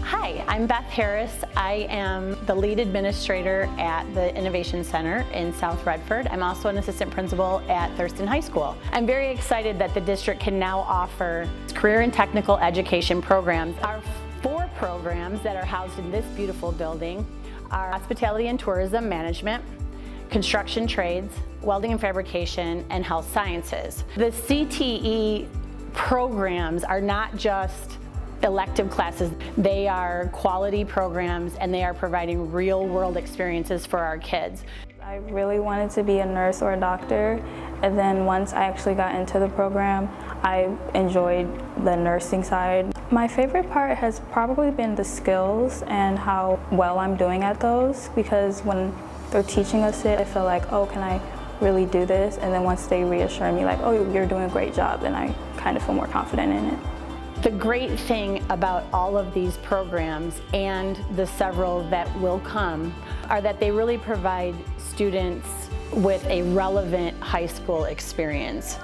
Hi, I'm Beth Harris. I am the lead administrator at the Innovation Center in South Redford. I'm also an assistant principal at Thurston High School. I'm very excited that the district can now offer career and technical education programs. Our 4 programs that are housed in this beautiful building are hospitality and tourism management, construction trades, welding and fabrication, and health sciences. The CTE programs are not just elective classes. They are quality programs and they are providing real-world experiences for our kids. I really wanted to be a nurse or a doctor, and then once I actually got into the program, I enjoyed the nursing side. My favorite part has probably been the skills and how well I'm doing at those, because when they're teaching us it, I feel like, oh, can I really do this? And then once they reassure me like, oh, you're doing a great job, then I kind of feel more confident in it. The great thing about all of these programs and the several that will come are that they really provide students with a relevant high school experience.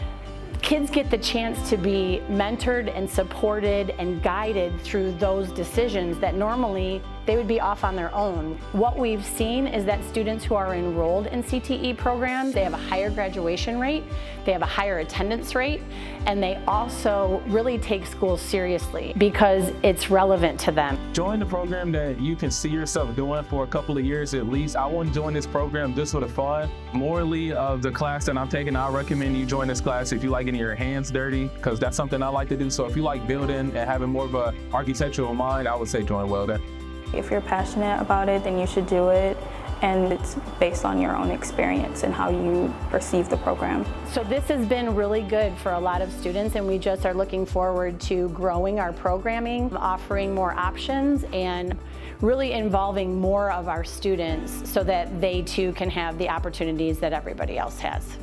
Kids get the chance to be mentored and supported and guided through those decisions that normally they would be off on their own. What we've seen is that students who are enrolled in CTE programs, they have a higher graduation rate, they have a higher attendance rate, and they also really take school seriously because it's relevant to them. Join the program that you can see yourself doing for a couple of years at least. I wouldn't join this program just for the fun. Morally, of the class that I'm taking, I recommend you join this class if you like getting your hands dirty, because that's something I like to do. So if you like building and having more of an architectural mind, I would say join welding. If you're passionate about it, then you should do it, and it's based on your own experience and how you perceive the program. So this has been really good for a lot of students, and we just are looking forward to growing our programming, offering more options, and really involving more of our students so that they too can have the opportunities that everybody else has.